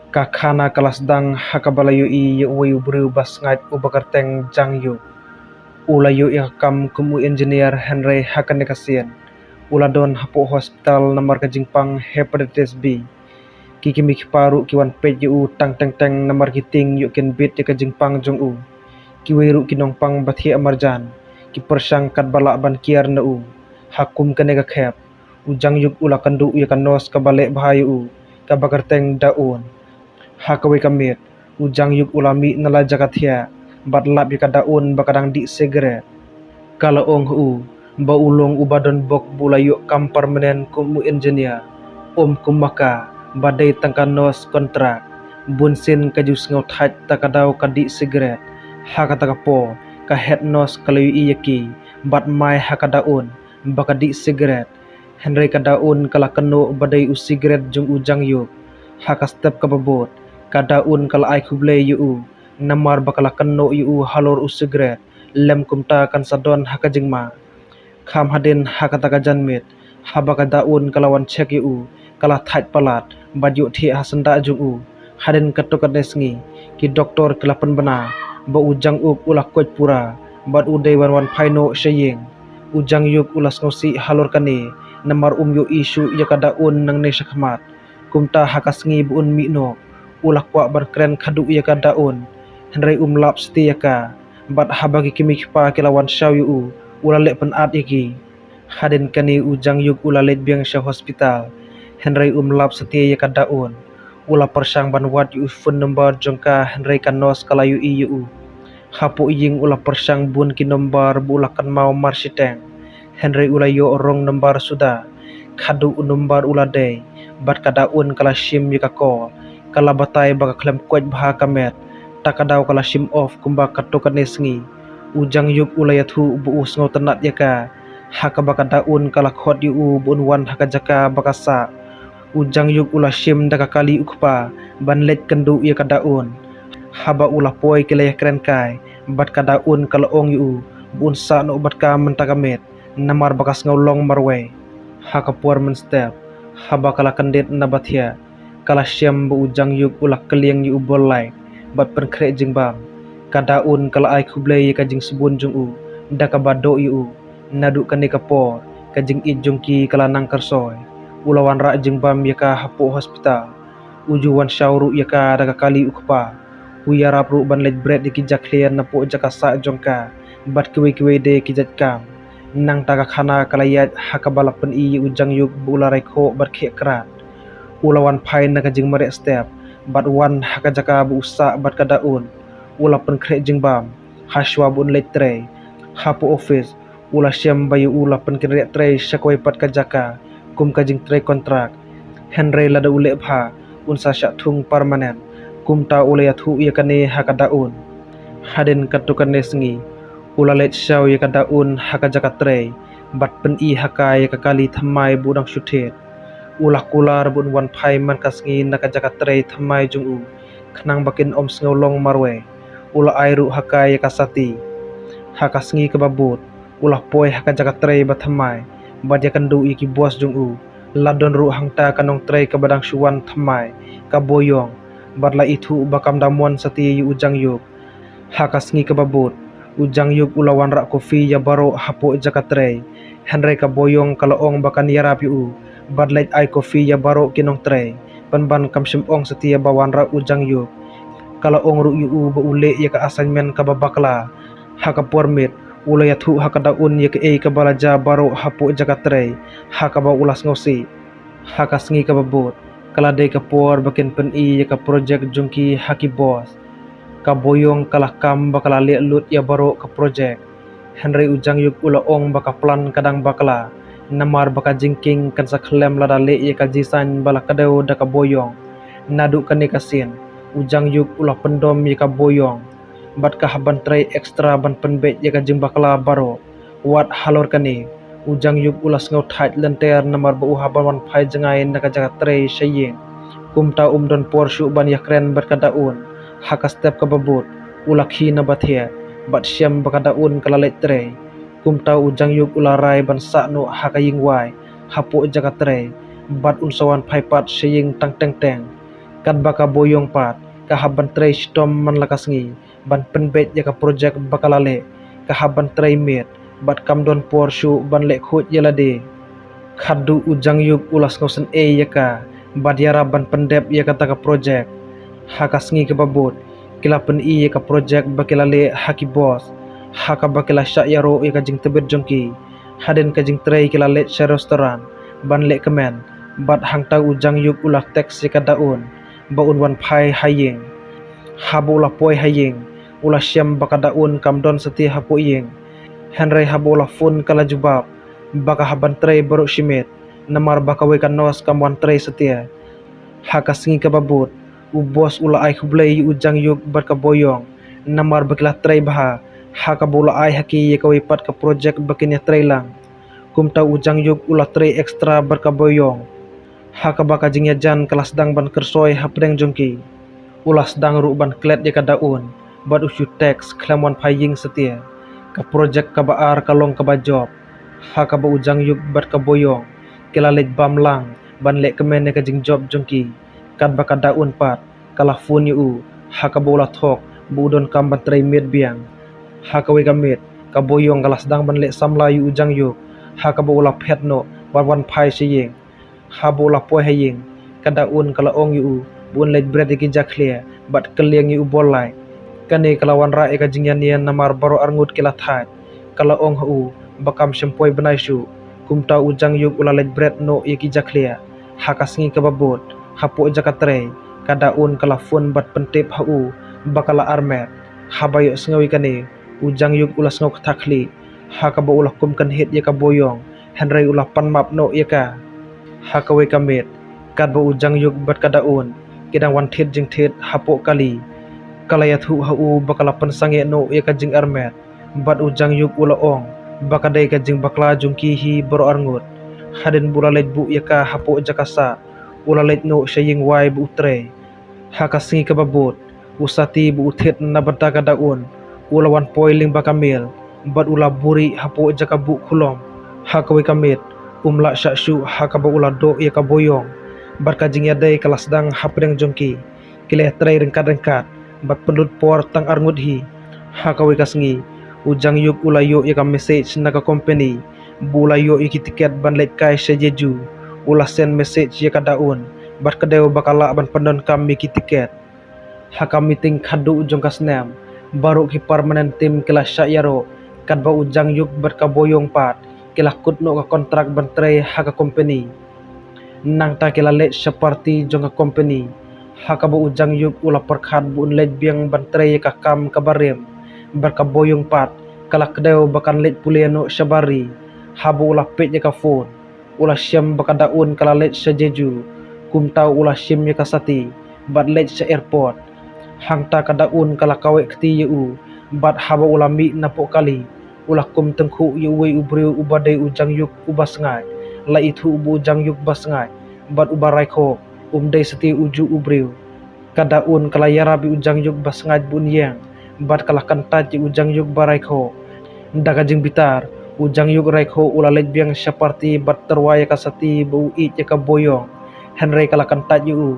Kakana kelas dang hakabalayu i wayu bru basngat ubakarteng jangyu. Ulayu kam kumu engineer Henry hakanekasian. Uladon hapo hospital namar kajingpang hepatitis B. Kiki miki paru kiwan pej yu tang teng teng namar kiting yu ken bit ya kajingpang jong u. Kiwiru kinong pang bathi amarjan. Ki persang kat balak ban kiar na u. Hakum kanega khep. Ujang yuk ula kandu ya kanos kabalik bahayu u. Kabakarteng daun. Hakawe kamit. Ujang yuk ulami nala jakathia. Batlap ya daun bakadang di sigaret. Kala ong u. Ba ulong ubadon bok bulayuk kam permanen kumu engineer. Kumaka. Badai tangkanos kontrak. Bunsin kajus ngaut haj takadaw kadi sigaret. Hakatakapo. Kahet nos kalayu iyaki. Bat mai hakadaun. Bakadi sigaret. Henry kadaun kala keno badai u sigaret jung ujang yuk. Hakastep kababot. Kadaun kala ay kublay yu. Namar bakala keno yu halor u sigaret. Lem kumta kan sadon hakajingma. Kam hadin hakataka janmit. Habaka daun kalawan cek yu. Kala thaj palat. Baju thi hasanda jung u. Hadin katokat nesngi. Ki doktor kelapan bena. Ba ujang uk ulah kuat pura. Bad uday wan paino syaying. Ujang yuk ulas ngosi halor kani. Namar yu isu yaka daun nang nesakmat. Kumta hakasngi buun mikno. Ulah kuak berkeren kadu yaka daun. Henry lap seti yaka. Bad habagi kimikpa kilawan syaw yu. Ulah lek penat yaki. Hadin kani ujang yuk ulah let biang syaw hospital. Henry lap seti yaka daun. Ulah persang ban wat yu phone number jongka Henry kanos kalayu yu. Hapo ying ulah persang bun ki nombar bulah kan mau marsiteng. Henry ulah yo rong nombar sudah. Kadu nombar ulah day. Bat kadaun kala sim yaka ko. Kala batay baka klem kuat baha kamet. Takadaw kala sim off kumba katokan nesngi. Ujang yuk ulah yathu buus ngau tenat yaka. Haka baka daun kala khot yu buun wan haka jaka baka sa. Ujang yuk ulah sim daka kali ukpa. Ban let kendu yaka daun. Haba ulah poi kilaya keren kai. Bat kadaun kala ong yu. Buun sa no bat ka mentakamet. Namar bakas ngaulong marwe. Haka puar men step. Haba kala kandet nabathia. Kala syam bu ujang yuk ulah keliang yu bolai. Bat perkrek jingbam. Kadaun kala ay kublay kajing subun jung u. Daka bado yu. Naduk kani kapor. Kajing ijung ki kala nang kersoy. Ulawan rak jingbam yaka hapo hospital. Ujuwan syawru yaka daka kali ukpa. Uyarap ru ban let bread di kijak lian napo jaka sa jongka. Bat kiwe de kijat kam. Nang taga khana kalayat hakabala pen i ujang yuk bularai ko bat khek krat. Ulawan pai nakajing marek step. Bat wan hakajaka bu usak bat kadaun. Ula pen krek jingbam. Haswa bun let tray. Hapo office. Ula syam bayu ula pen kinrek tray syakwai pat kajaka. Kum kajing tray kontrak. Henry lada ulek bha. Unsa syak thung permanen. Kumta ula yathu yakane hakadaun. Hadin katukan nesngi. Ula let syaw yaka daun haka jaka tray. Bat pen i haka yaka kali thamai budang syutet. Ulah kular bun wan pai man kasngi naka jaka tray thamai jung u. Kenang bakin om sngolong marwe. Ula airu haka yaka sati. Haka sngi kebabut. Ulah poi haka jaka tray bat thamai. Bat yakan du yaki bos jung u. Ladon ru hangta kanong tray kabadang syuan thamai. Kaboyong. Batla itu bakam damuan sati yu ujang yuk. Haka sngi kebabut. Ujang yuk ulawan rak kopi ya baro hapo jaka tray. Henry kaboyong kalaong bakan yarap yu. Badlait ay kopi ya baro kinong tray. Ban kamsim ong setia bawan rak ujang yuk. Kalaong ru yu ba ule ya ka assignment kababakla. Haka pormit. Ula yathu haka daun ya ka kabalaja baro hapo jaka tray. Haka ba ulas ngosi. Haka sngi kababot. Kaladai kapor bakin pen i ya ka project jungki haki boss. Kaboyong kalah kam bakala liat lut ya baro ke projek. Henry ujang yuk ula ong baka plan kadang bakala. Namar baka jingking kan saklem lada le ya kajisan bala kadau da kaboyong. Naduk kani kasin. Ujang yuk ula pendom ya kaboyong. Bat kahaban tray ekstra ban penbet ya kajing bakala baro. Wat halor kani. Ujang yuk ula ngau thait lenter namar ba uhaban wan pai jengai nakajaga tray syaying. Kumta don porsyu ban ya keren berkadaun. Haka step kababut. Ulakhi na bathia. Bat syam bakadaun kalalet tray. Kumta ujang yuk ularai ban sakno haka yingwai. Hapo jaga tray. Bat unsawan paipat syaying tang teng teng. Kad baka boyong pat, kahaban tray stom man lakas ngi, ban penbet ya ka project bakalale, kahaban tray met, bat kam don porshu ban lek khut yelade. Khadu ujang yuk ulas ngosen ya ka, bat yara ban pendep ya ka taka project. Hakas ngi ke babut, kila pen ya ka project bakalale haki boss, haka bakala syak yaro ya ka jing tebet jongki, haden ka jing tray kila let sya restoran, ban lek kemen, bat hang tau ujang yuk ulah teks ya ka daun. Baun wan pai haying habu la poi haying ula syam baka daun kam don seti hapu ying Henry habu la fun kala jubab baka haban tray baru shimit namar baka wekan nos kam wan tray setia haka singi ka babut ubos ula ai hublei ujang yuk barka boyong namar bakila tray baha haka bula ai haki ye kawi pat ka project bakinya tray lang kumta ujang yuk ula tray extra barka boyong haka baka jingya jan kelas dang ban kersoy hapdeng jongki ulas dang ru ban klet ya ka daun bad usyu teks klamwan paying setia ka project ka baar kalong ka bajob haka ba ujang yuk bat ka boyong kila lej bam lang ban lek kemen ya ka jing job jongki kad baka daun pat kala fun yu haka ba ula thok bu don kam ban tray met biang haka we gamit ka boyong kalas dang ban lek samla yu ujang yuk haka ba ula phet no ban wan pai siying habu la poi haying kada un kala ong yu bun lej bread ki jakhle bat kaliang yu bolai kane kalawan ra eka jingyan nian namar baro arngut kila that kala ong hu bakam shempoi benai shu kumta ujang yuk ula lej bread no ki jakhle hakas ngi kababot hapu jakatre kada un kala fun bat pentip hu bakala armet habayo sngawi kane ujang yuk ula sngaw kthakli hakaba ula kum kan hit ya ka boyong Henry ula panmap no ya ka hakawe kamit kad ba ujang yuk bat kadaun kidang wan thit jing thit hapo kali kalaya thu hau bakala pensange no ya ka jing armet bat ujang yuk ula ong bakadai ka jing bakla jungki hi bro arngut haden bula lej bu ya ka hapo jakasa ula lej no shaying wai bu tre hakasingi ka babot usati bu thit na bata kadaun ula wan poiling bakamil bat ula buri hapo jakabu khulom hakawe kamit umla syakshu hakaba ula do ya ka boyong barka jing yadai kelas dang hapdeng jongki kile tray rengkat-rengkat bat pendut por tang arngut hi hakawe kasngi ujang yuk ula yo ya ka message na ka company bula yo iki tiket ban let kai sejeju ula send message ya ka daun bat kadeu bakala ban pendon kam ki tiket haka meeting khadu ujong kasnem baru ki permanent team kelas syayaro kad ba ujang yuk bat ka boyong pat kila kutno ka kontrak bantray haka company nang ta kila let seperti jong ka company haka ba ujang yuk ula perkhat bun let biang bantray ka kam kabarem barka boyong pat kala kedeu bakan let puliano syabari habu ula pet ya ka phone ula syam baka daun kala let sejeju kumtau ula syim ya ka sati bat let se airport hangta ka daun kala kawe kti yu bat haba ula mi napok kali ulah kum tengku yu we ubriu ubadai ujang yuk ubasngai la itu ubu ujang yuk basngai bat ubarai kho dai seti uju ubriu kadaun kala yarabi ujang yuk basngai bun yang bat kala kantat ujang yuk barai kho daga jing bitar ujang yuk rai kho ula lej biang seperti bat terwaya kasati bu i ka boyong Henry kala kantat yu